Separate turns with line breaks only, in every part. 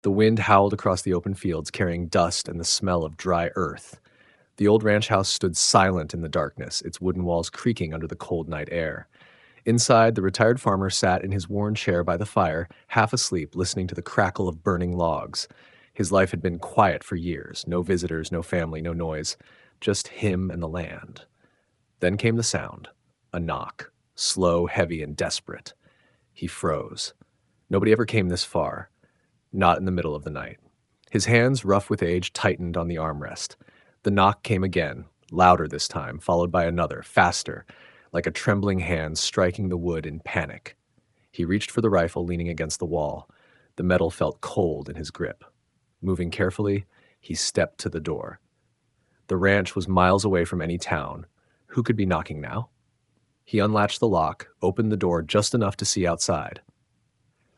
The wind howled across the open fields, carrying dust and the smell of dry earth. The old ranch house stood silent in the darkness, its wooden walls creaking under the cold night air. Inside, the retired farmer sat in his worn chair by the fire, half asleep, listening to the crackle of burning logs. His life had been quiet for years. No visitors, no family, no noise. Just him and the land. Then came the sound. A knock. Slow, heavy, and desperate. He froze. Nobody ever came this far. Not in the middle of the night. His hands, rough with age, tightened on the armrest. The knock came again, louder this time, followed by another, faster, like a trembling hand striking the wood in panic. He reached for the rifle, leaning against the wall. The metal felt cold in his grip. Moving carefully, he stepped to the door. The ranch was miles away from any town. Who could be knocking now? He unlatched the lock, opened the door just enough to see outside.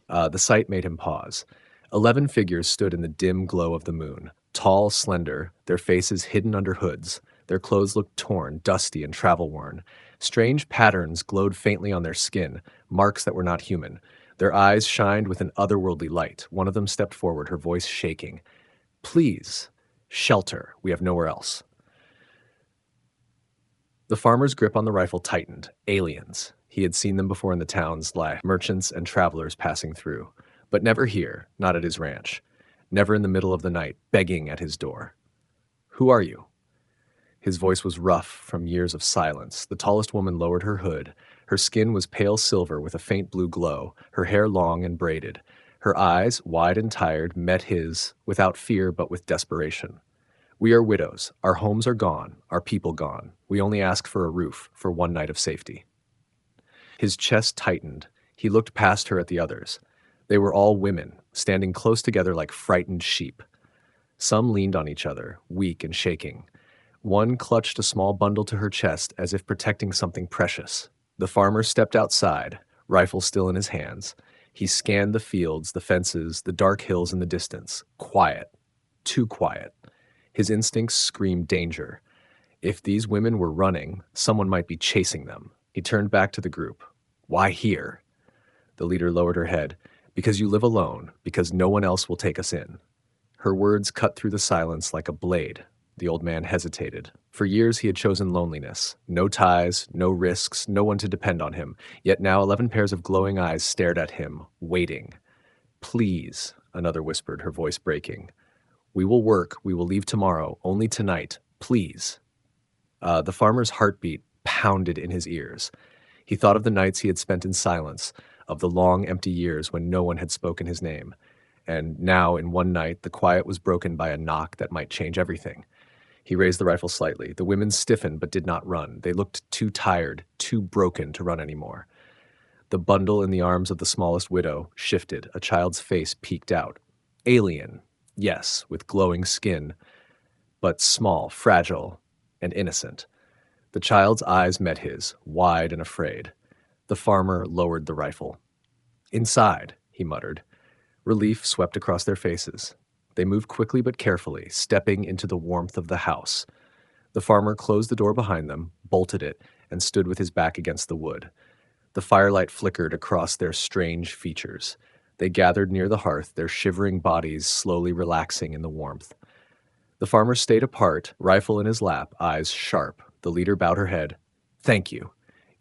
The sight made him pause. 11 figures stood in the dim glow of the moon. Tall, slender, their faces hidden under hoods. Their clothes looked torn, dusty, and travel-worn. Strange patterns glowed faintly on their skin, marks that were not human. Their eyes shined with an otherworldly light. One of them stepped forward, her voice shaking. "Please, shelter. We have nowhere else." The farmer's grip on the rifle tightened. Aliens. He had seen them before in the town's life, merchants and travelers passing through. But never here, not at his ranch. Never in the middle of the night, begging at his door. "Who are you?" His voice was rough from years of silence. The tallest woman lowered her hood. Her skin was pale silver with a faint blue glow, her hair long and braided. Her eyes, wide and tired, met his, without fear but with desperation. "We are widows. Our homes are gone, our people gone. We only ask for a roof, for one night of safety." His chest tightened. He looked past her at the others. They were all women, standing close together like frightened sheep. Some leaned on each other, weak and shaking. One clutched a small bundle to her chest as if protecting something precious. The farmer stepped outside, rifle still in his hands. He scanned the fields, the fences, the dark hills in the distance. Quiet. Too quiet. His instincts screamed danger. If these women were running, someone might be chasing them. He turned back to the group. "Why here?" The leader lowered her head. "Because you live alone, because no one else will take us in." Her words cut through the silence like a blade. The old man hesitated. For years he had chosen loneliness. No ties, no risks, no one to depend on him. Yet now 11 pairs of glowing eyes stared at him, waiting. "Please," another whispered, her voice breaking. "We will work, we will leave tomorrow, only tonight. Please." The farmer's heartbeat pounded in his ears. He thought of the nights he had spent in silence, of the long, empty years when no one had spoken his name. And now, in one night, the quiet was broken by a knock that might change everything. He raised the rifle slightly. The women stiffened but did not run. They looked too tired, too broken to run anymore. The bundle in the arms of the smallest widow shifted. A child's face peeked out. Alien, yes, with glowing skin, but small, fragile, and innocent. The child's eyes met his, wide and afraid. The farmer lowered the rifle. "Inside," he muttered. Relief swept across their faces. They moved quickly but carefully, stepping into the warmth of the house. The farmer closed the door behind them, bolted it, and stood with his back against the wood. The firelight flickered across their strange features. They gathered near the hearth, their shivering bodies slowly relaxing in the warmth. The farmer stayed apart, rifle in his lap, eyes sharp. The leader bowed her head. "Thank you.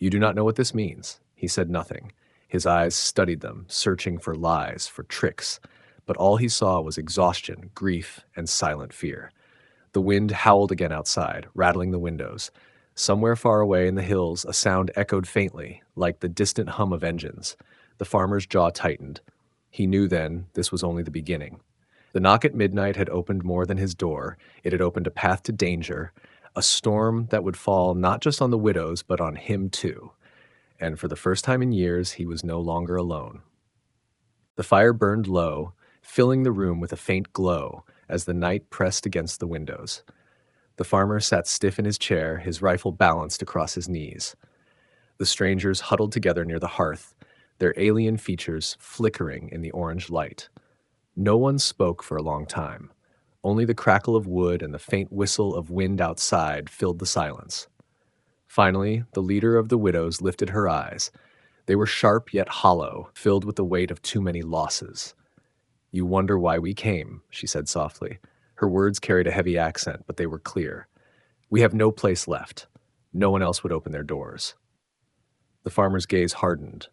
You do not know what this means." He said nothing. His eyes studied them, searching for lies, for tricks. But all he saw was exhaustion, grief, and silent fear. The wind howled again outside, rattling the windows. Somewhere far away in the hills, a sound echoed faintly, like the distant hum of engines. The farmer's jaw tightened. He knew then this was only the beginning. The knock at midnight had opened more than his door. It had opened a path to danger, a storm that would fall not just on the widows, but on him too. And for the first time in years, he was no longer alone. The fire burned low, filling the room with a faint glow as the night pressed against the windows. The farmer sat stiff in his chair, his rifle balanced across his knees. The strangers huddled together near the hearth, their alien features flickering in the orange light. No one spoke for a long time. Only the crackle of wood and the faint whistle of wind outside filled the silence. Finally, the leader of the widows lifted her eyes. They were sharp yet hollow, filled with the weight of too many losses. You wonder why we came, she said softly. Her words carried a heavy accent, but they were clear. We have no place left. No one else would open their doors. The farmer's gaze hardened.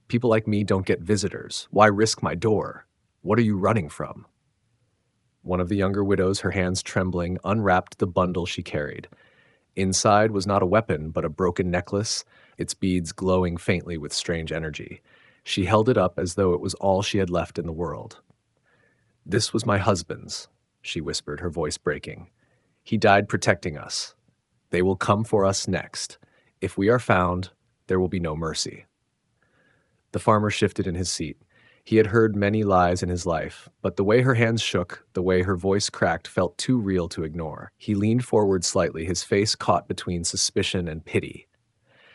People like me don't get visitors. Why risk my door? What are you running from? One of the younger widows, her hands trembling, unwrapped the bundle she carried. Inside was not a weapon, but a broken necklace, its beads glowing faintly with strange energy. She held it up as though it was all she had left in the world. This was my husband's, she whispered, her voice breaking. He died protecting us. They will come for us next. If we are found, there will be no mercy. The farmer shifted in his seat. He had heard many lies in his life, but the way her hands shook, the way her voice cracked, felt too real to ignore. He leaned forward slightly, his face caught between suspicion and pity.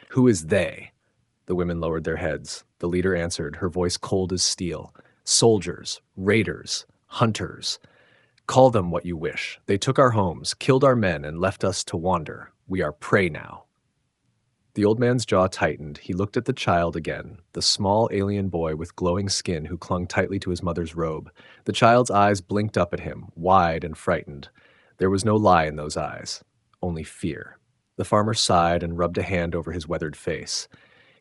Who is they? The women lowered their heads. The leader answered, her voice cold as steel. Soldiers, raiders, hunters. Call them what you wish. They took our homes, killed our men, and left us to wander. We are prey now. The old man's jaw tightened. He looked at the child again, the small alien boy with glowing skin who clung tightly to his mother's robe. The child's eyes blinked up at him, wide and frightened. There was no lie in those eyes, only fear. The farmer sighed and rubbed a hand over his weathered face.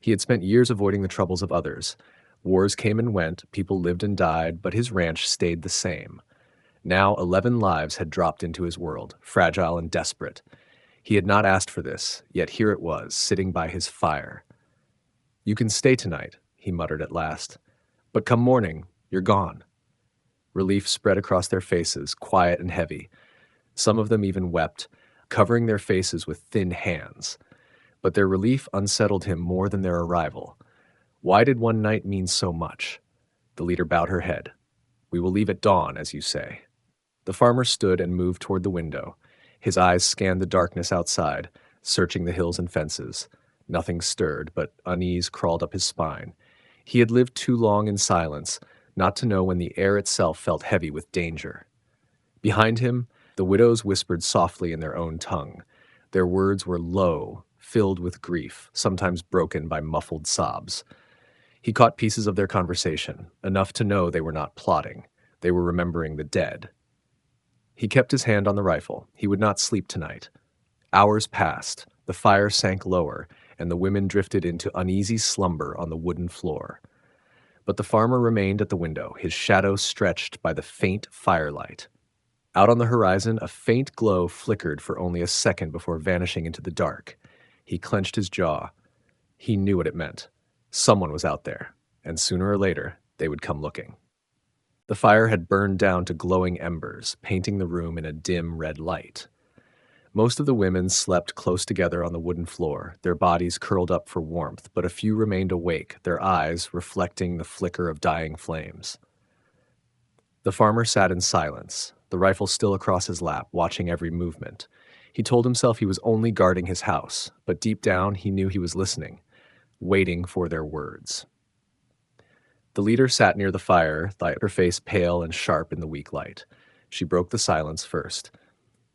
He had spent years avoiding the troubles of others. Wars came and went, people lived and died, but his ranch stayed the same. Now 11 lives had dropped into his world, fragile and desperate. He had not asked for this, yet here it was, sitting by his fire. You can stay tonight, he muttered at last. But come morning, you're gone. Relief spread across their faces, quiet and heavy. Some of them even wept, covering their faces with thin hands. But their relief unsettled him more than their arrival. Why did one night mean so much? The leader bowed her head. We will leave at dawn, as you say. The farmer stood and moved toward the window. His eyes scanned the darkness outside, searching the hills and fences. Nothing stirred, but unease crawled up his spine. He had lived too long in silence, not to know when the air itself felt heavy with danger. Behind him, the widows whispered softly in their own tongue. Their words were low, filled with grief, sometimes broken by muffled sobs. He caught pieces of their conversation, enough to know they were not plotting. They were remembering the dead. He kept his hand on the rifle. He would not sleep tonight. Hours passed, the fire sank lower, and the women drifted into uneasy slumber on the wooden floor. But the farmer remained at the window, his shadow stretched by the faint firelight. Out on the horizon, a faint glow flickered for only a second before vanishing into the dark. He clenched his jaw. He knew what it meant. Someone was out there, and sooner or later, they would come looking. The fire had burned down to glowing embers, painting the room in a dim red light. Most of the women slept close together on the wooden floor, their bodies curled up for warmth, but a few remained awake, their eyes reflecting the flicker of dying flames. The farmer sat in silence, the rifle still across his lap, watching every movement. He told himself he was only guarding his house, but deep down he knew he was listening, waiting for their words. The leader sat near the fire, her face pale and sharp in the weak light. She broke the silence first.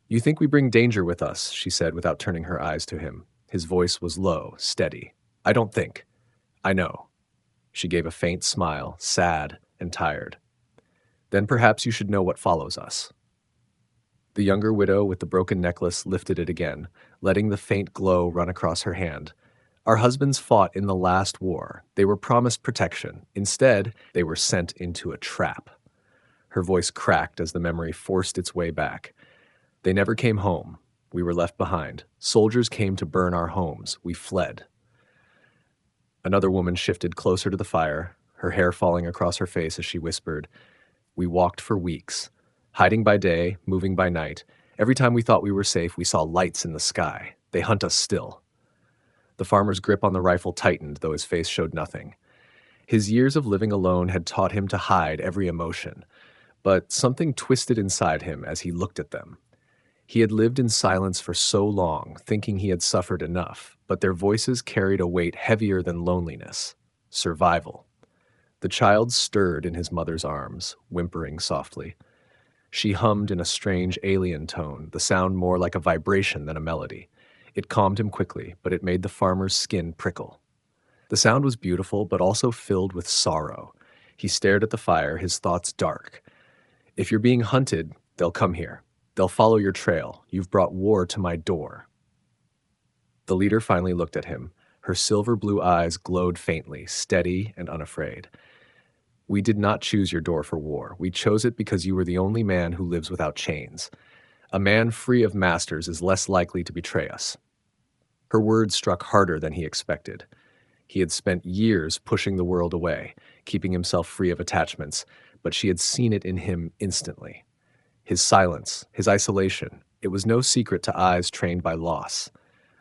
You think we bring danger with us, she said without turning her eyes to him. His voice was low, steady. I don't think. I know. She gave a faint smile, sad and tired. Then perhaps you should know what follows us. The younger widow with the broken necklace lifted it again, letting the faint glow run across her hand. Our husbands fought in the last war. They were promised protection. Instead, they were sent into a trap. Her voice cracked as the memory forced its way back. They never came home. We were left behind. Soldiers came to burn our homes. We fled. Another woman shifted closer to the fire, her hair falling across her face as she whispered, We walked for weeks, hiding by day, moving by night. Every time we thought we were safe, we saw lights in the sky. They hunt us still. The farmer's grip on the rifle tightened, though his face showed nothing. His years of living alone had taught him to hide every emotion, but something twisted inside him as he looked at them. He had lived in silence for so long, thinking he had suffered enough, but their voices carried a weight heavier than loneliness, survival. The child stirred in his mother's arms, whimpering softly. She hummed in a strange alien tone, the sound more like a vibration than a melody. It calmed him quickly, but it made the farmer's skin prickle. The sound was beautiful, but also filled with sorrow. He stared at the fire, his thoughts dark. If you're being hunted, they'll come here. They'll follow your trail. You've brought war to my door. The leader finally looked at him. Her silver blue eyes glowed faintly, steady and unafraid. We did not choose your door for war. We chose it because you were the only man who lives without chains. A man free of masters is less likely to betray us. Her words struck harder than he expected. He had spent years pushing the world away, keeping himself free of attachments, but she had seen it in him instantly. His silence, his isolation, it was no secret to eyes trained by loss.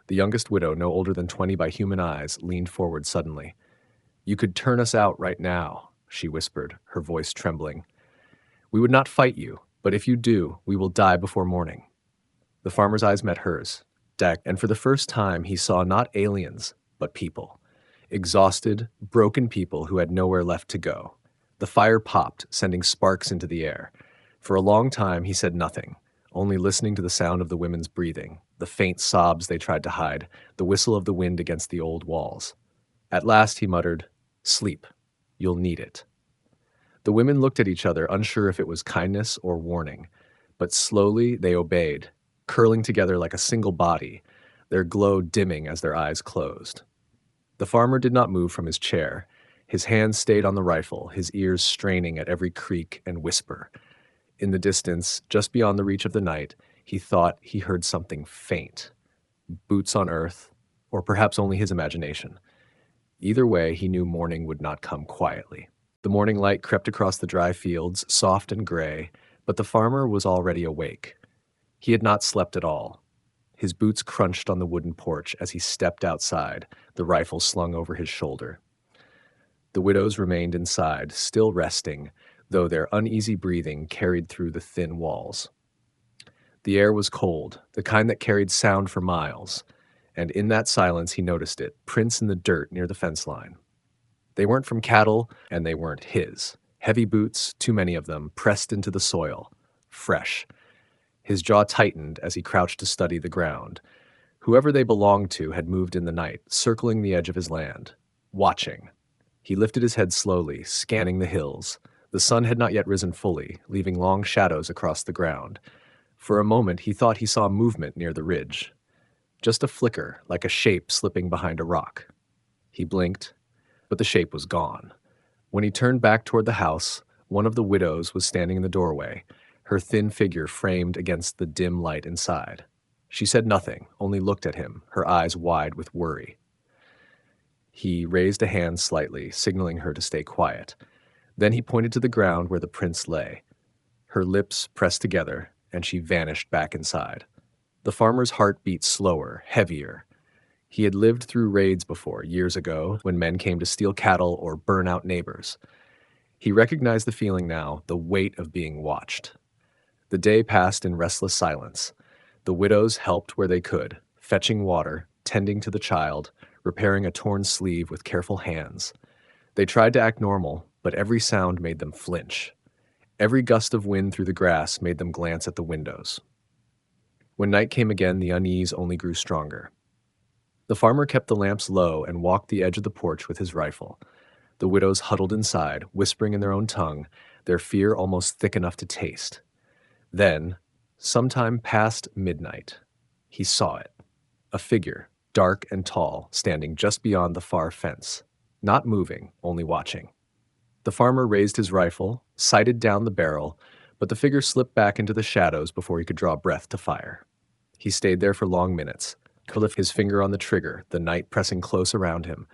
The youngest widow, no older than 20 by human eyes, leaned forward suddenly. "You could turn us out right now," she whispered, her voice trembling. "We would not fight you, but if you do, we will die before morning." The farmer's eyes met hers, and for the first time he saw not aliens, but people. Exhausted, broken people who had nowhere left to go. The fire popped, sending sparks into the air. For a long time he said nothing, only listening to the sound of the women's breathing, the faint sobs they tried to hide, the whistle of the wind against the old walls. At last he muttered, "Sleep. You'll need it." The women looked at each other, unsure if it was kindness or warning, but slowly they obeyed, curling together like a single body, their glow dimming as their eyes closed. The farmer did not move from his chair. His hands stayed on the rifle, his ears straining at every creak and whisper. In the distance, just beyond the reach of the night, he thought he heard something faint. Boots on earth, or perhaps only his imagination. Either way, he knew morning would not come quietly. The morning light crept across the dry fields, soft and gray, but the farmer was already awake. He had not slept at all. His boots crunched on the wooden porch as he stepped outside, the rifle slung over his shoulder. The widows remained inside, still resting, though their uneasy breathing carried through the thin walls. The air was cold, the kind that carried sound for miles, and in that silence he noticed it, prints in the dirt near the fence line. They weren't from cattle, and they weren't his. Heavy boots, too many of them, pressed into the soil, fresh. His jaw tightened as he crouched to study the ground. Whoever they belonged to had moved in the night, circling the edge of his land, watching. He lifted his head slowly, scanning the hills. The sun had not yet risen fully, leaving long shadows across the ground. For a moment he thought he saw movement near the ridge. Just a flicker, like a shape slipping behind a rock. He blinked, but the shape was gone. When he turned back toward the house, one of the widows was standing in the doorway, her thin figure framed against the dim light inside. She said nothing, only looked at him, her eyes wide with worry. He raised a hand slightly, signaling her to stay quiet. Then he pointed to the ground where the prince lay. Her lips pressed together, and she vanished back inside. The farmer's heart beat slower, heavier. He had lived through raids before, years ago, when men came to steal cattle or burn out neighbors. He recognized the feeling now, the weight of being watched. The day passed in restless silence. The widows helped where they could, fetching water, tending to the child, repairing a torn sleeve with careful hands. They tried to act normal, but every sound made them flinch. Every gust of wind through the grass made them glance at the windows. When night came again, the unease only grew stronger. The farmer kept the lamps low and walked the edge of the porch with his rifle. The widows huddled inside, whispering in their own tongue, their fear almost thick enough to taste. Then, sometime past midnight, he saw it. A figure, dark and tall, standing just beyond the far fence. Not moving, only watching. The farmer raised his rifle, sighted down the barrel, but the figure slipped back into the shadows before he could draw breath to fire. He stayed there for long minutes, his finger on the trigger, the night pressing close around him,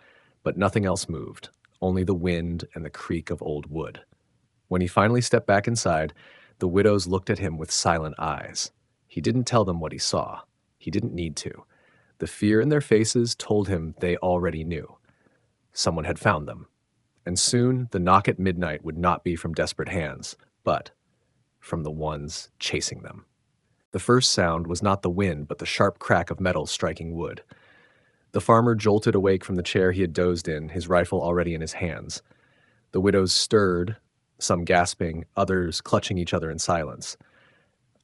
but nothing else moved, only the wind and the creak of old wood. When he finally stepped back inside, the widows looked at him with silent eyes. He didn't tell them what he saw. He didn't need to. The fear in their faces told him they already knew. Someone had found them. And soon the knock at midnight would not be from desperate hands, but from the ones chasing them. The first sound was not the wind, but the sharp crack of metal striking wood. The farmer jolted awake from the chair he had dozed in, his rifle already in his hands. The widows stirred, some gasping, others clutching each other in silence.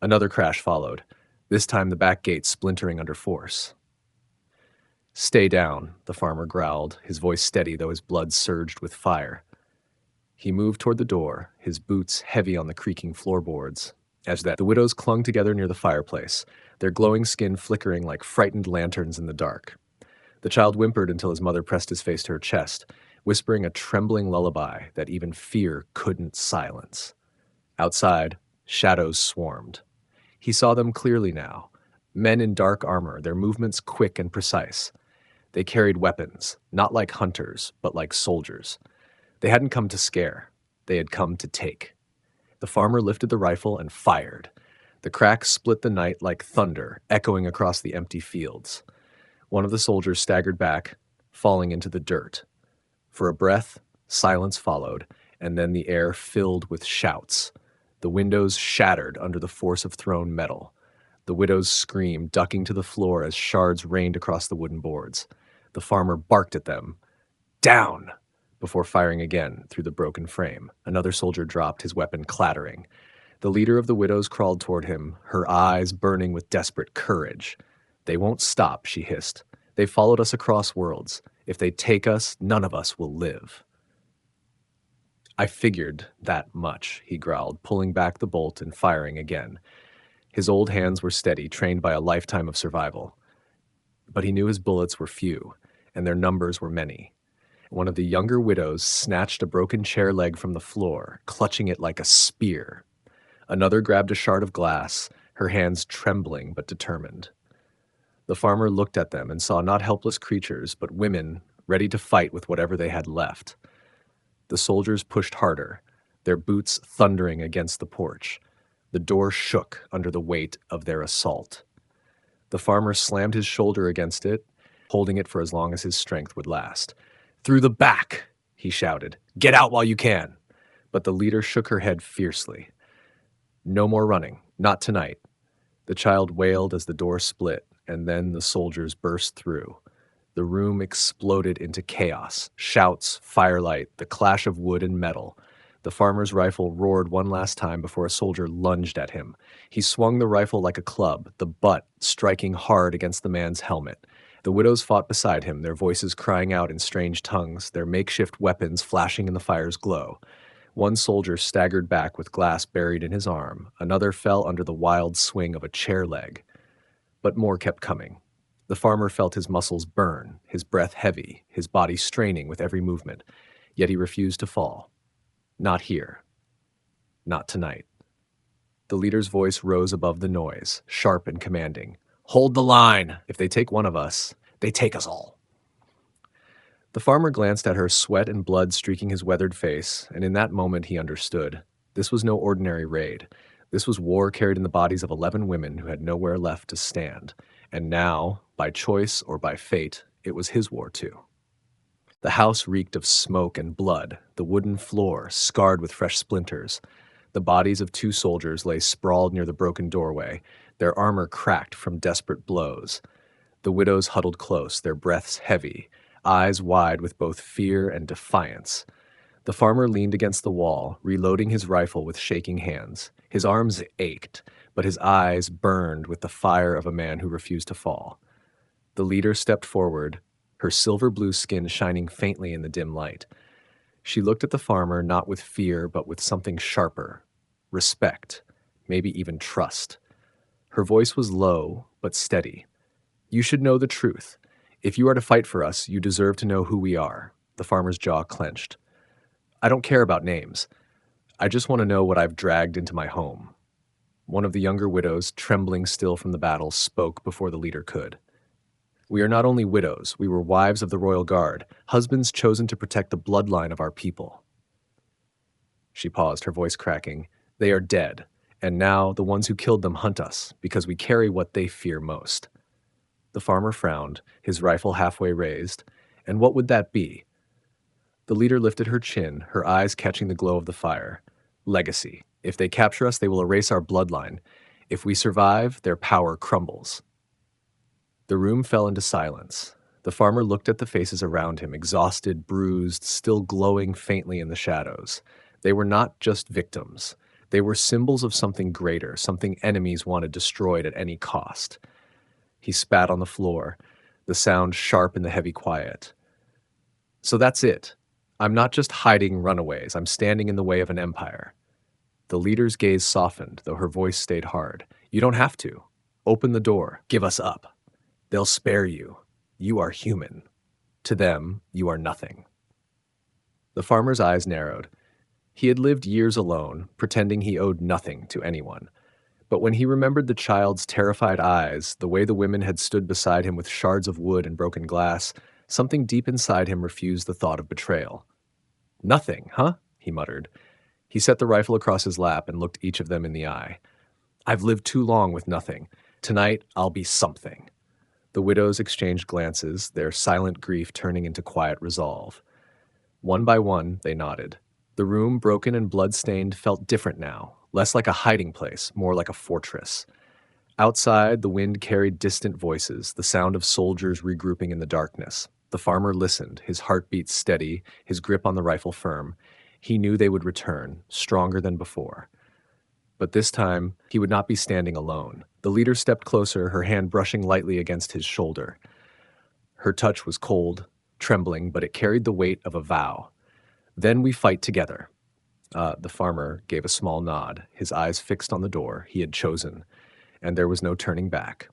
Another crash followed, this time the back gate splintering under force. "Stay down," the farmer growled, his voice steady though his blood surged with fire. He moved toward the door, his boots heavy on the creaking floorboards. The widows clung together near the fireplace, their glowing skin flickering like frightened lanterns in the dark. The child whimpered until his mother pressed his face to her chest, whispering a trembling lullaby that even fear couldn't silence. Outside, shadows swarmed. He saw them clearly now. Men in dark armor, their movements quick and precise. They carried weapons, not like hunters, but like soldiers. They hadn't come to scare. They had come to take. The farmer lifted the rifle and fired. The crack split the night like thunder, echoing across the empty fields. One of the soldiers staggered back, falling into the dirt. For a breath, silence followed, and then the air filled with shouts. The windows shattered under the force of thrown metal. The widows screamed, ducking to the floor as shards rained across the wooden boards. The farmer barked at them, "Down!" before firing again through the broken frame. Another soldier dropped, his weapon clattering. The leader of the widows crawled toward him, her eyes burning with desperate courage. "They won't stop," she hissed. "They followed us across worlds. If they take us, none of us will live." "I figured that much," he growled, pulling back the bolt and firing again. His old hands were steady, trained by a lifetime of survival. But he knew his bullets were few, and their numbers were many. One of the younger widows snatched a broken chair leg from the floor, clutching it like a spear. Another grabbed a shard of glass, her hands trembling but determined. The farmer looked at them and saw not helpless creatures, but women ready to fight with whatever they had left. The soldiers pushed harder, their boots thundering against the porch. The door shook under the weight of their assault. The farmer slammed his shoulder against it, holding it for as long as his strength would last. "Through the back!" he shouted. "Get out while you can!" But the leader shook her head fiercely. "No more running. Not tonight." The child wailed as the door split, and then the soldiers burst through. The room exploded into chaos. Shouts, firelight, the clash of wood and metal. The farmer's rifle roared one last time before a soldier lunged at him. He swung the rifle like a club, the butt striking hard against the man's helmet. The widows fought beside him, their voices crying out in strange tongues, their makeshift weapons flashing in the fire's glow. One soldier staggered back with glass buried in his arm. Another fell under the wild swing of a chair leg. But more kept coming. The farmer felt his muscles burn, his breath heavy, his body straining with every movement. Yet he refused to fall. Not here. Not tonight. The leader's voice rose above the noise, sharp and commanding. "Hold the line! If they take one of us, they take us all." The farmer glanced at her, sweat and blood streaking his weathered face, and in that moment he understood. This was no ordinary raid. This was war carried in the bodies of 11 women who had nowhere left to stand. And now, by choice or by fate, it was his war too. The house reeked of smoke and blood, the wooden floor scarred with fresh splinters. The bodies of 2 soldiers lay sprawled near the broken doorway, their armor cracked from desperate blows. The widows huddled close, their breaths heavy, eyes wide with both fear and defiance. The farmer leaned against the wall, reloading his rifle with shaking hands. His arms ached, but his eyes burned with the fire of a man who refused to fall. The leader stepped forward, her silver blue skin shining faintly in the dim light. She looked at the farmer not with fear, but with something sharper. Respect, maybe even trust. Her voice was low, but steady. "You should know the truth. If you are to fight for us, you deserve to know who we are." The farmer's jaw clenched. "I don't care about names. I just want to know what I've dragged into my home." One of the younger widows, trembling still from the battle, spoke before the leader could. "We are not only widows, we were wives of the royal guard, husbands chosen to protect the bloodline of our people." She paused, her voice cracking. "They are dead, and now the ones who killed them hunt us, because we carry what they fear most." The farmer frowned, his rifle halfway raised. "And what would that be?" The leader lifted her chin, her eyes catching the glow of the fire. "Legacy. If they capture us, they will erase our bloodline. If we survive, their power crumbles." The room fell into silence. The farmer looked at the faces around him, exhausted, bruised, still glowing faintly in the shadows. They were not just victims. They were symbols of something greater, something enemies wanted destroyed at any cost. He spat on the floor, the sound sharp in the heavy quiet. "So that's it. I'm not just hiding runaways, I'm standing in the way of an empire. The leader's gaze softened, though her voice stayed hard. You don't have to. Open the door. Give us up. They'll spare you. You are human. To them, you are nothing. The farmer's eyes narrowed. He had lived years alone, pretending he owed nothing to anyone. But when he remembered the child's terrified eyes, the way the women had stood beside him with shards of wood and broken glass, something deep inside him refused the thought of betrayal. Nothing, huh? He muttered. He set the rifle across his lap and looked each of them in the eye. I've lived too long with nothing. Tonight, I'll be something. The widows exchanged glances, their silent grief turning into quiet resolve. One by one, they nodded. The room, broken and blood-stained, felt different now, less like a hiding place, more like a fortress. Outside, the wind carried distant voices, the sound of soldiers regrouping in the darkness. The farmer listened, his heartbeat steady, his grip on the rifle firm. He knew they would return, stronger than before. But this time, he would not be standing alone. The leader stepped closer, her hand brushing lightly against his shoulder. Her touch was cold, trembling, but it carried the weight of a vow. Then we fight together. The farmer gave a small nod, his eyes fixed on the door he had chosen, and there was no turning back.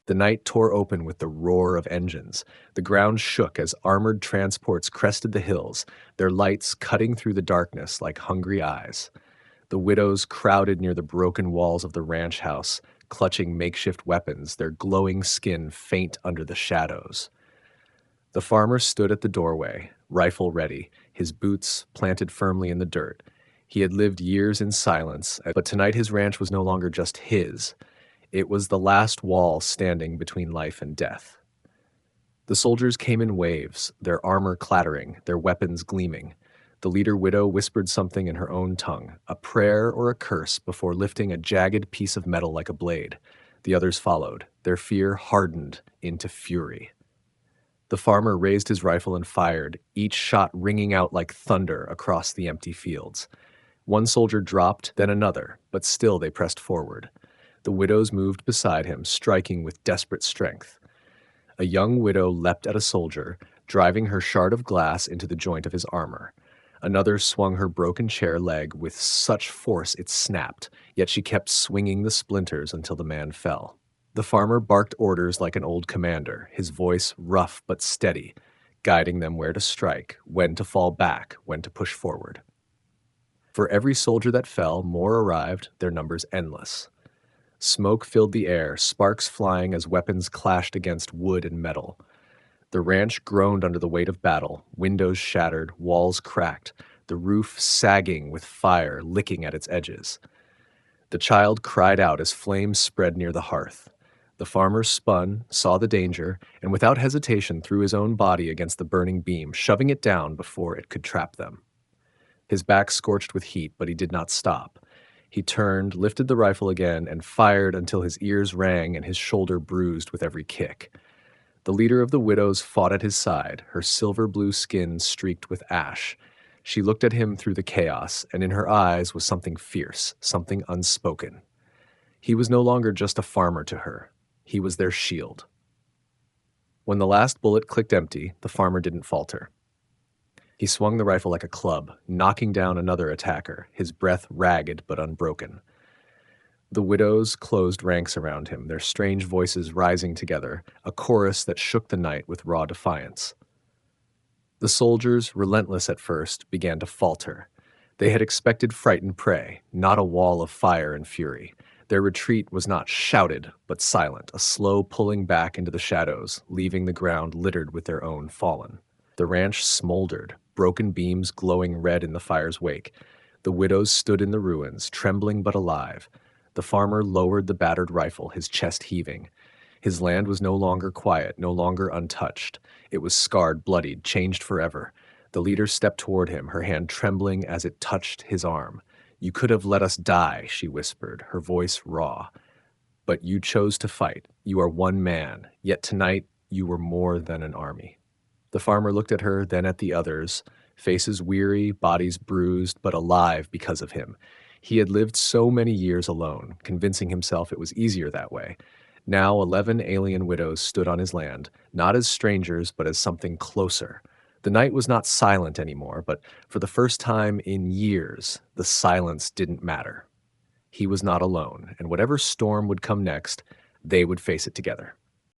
The night tore open with the roar of engines. The ground shook as armored transports crested the hills, their lights cutting through the darkness like hungry eyes. The widows crowded near the broken walls of the ranch house, clutching makeshift weapons, their glowing skin faint under the shadows. The farmer stood at the doorway, rifle ready, his boots planted firmly in the dirt. He had lived years in silence, but tonight his ranch was no longer just his. It was the last wall standing between life and death. The soldiers came in waves, their armor clattering, their weapons gleaming. The leader widow whispered something in her own tongue, a prayer or a curse, before lifting a jagged piece of metal like a blade. The others followed, their fear hardened into fury. The farmer raised his rifle and fired, each shot ringing out like thunder across the empty fields. One soldier dropped, then another, but still they pressed forward. The widows moved beside him, striking with desperate strength. A young widow leapt at a soldier, driving her shard of glass into the joint of his armor. Another swung her broken chair leg with such force it snapped, yet she kept swinging the splinters until the man fell. The farmer barked orders like an old commander, his voice rough but steady, guiding them where to strike, when to fall back, when to push forward. For every soldier that fell, more arrived, their numbers endless. Smoke filled the air, sparks flying as weapons clashed against wood and metal. The ranch groaned under the weight of battle, windows shattered, walls cracked, the roof sagging with fire licking at its edges. The child cried out as flames spread near the hearth. The farmer spun, saw the danger, and without hesitation threw his own body against the burning beam, shoving it down before it could trap them. His back scorched with heat, but he did not stop. He turned, lifted the rifle again, and fired until his ears rang and his shoulder bruised with every kick. The leader of the widows fought at his side, her silver-blue skin streaked with ash. She looked at him through the chaos, and in her eyes was something fierce, something unspoken. He was no longer just a farmer to her. He was their shield. When the last bullet clicked empty, the farmer didn't falter. He swung the rifle like a club, knocking down another attacker, his breath ragged but unbroken. The widows closed ranks around him, their strange voices rising together, a chorus that shook the night with raw defiance. The soldiers, relentless at first, began to falter. They had expected frightened prey, not a wall of fire and fury. Their retreat was not shouted, but silent, a slow pulling back into the shadows, leaving the ground littered with their own fallen. The ranch smoldered, broken beams glowing red in the fire's wake. The widows stood in the ruins, trembling but alive. The farmer lowered the battered rifle, his chest heaving. His land was no longer quiet, no longer untouched. It was scarred, bloodied, changed forever. The leader stepped toward him, her hand trembling as it touched his arm. "You could have let us die," she whispered, her voice raw. "But you chose to fight. You are one man, yet tonight you were more than an army." The farmer looked at her, then at the others, faces weary, bodies bruised, but alive because of him. He had lived so many years alone, convincing himself it was easier that way. Now 11 alien widows stood on his land, not as strangers, but as something closer. The The night was not silent anymore, but for the first time in years, the silence didn't matter. He was not alone, and whatever storm would come next, they would face it together.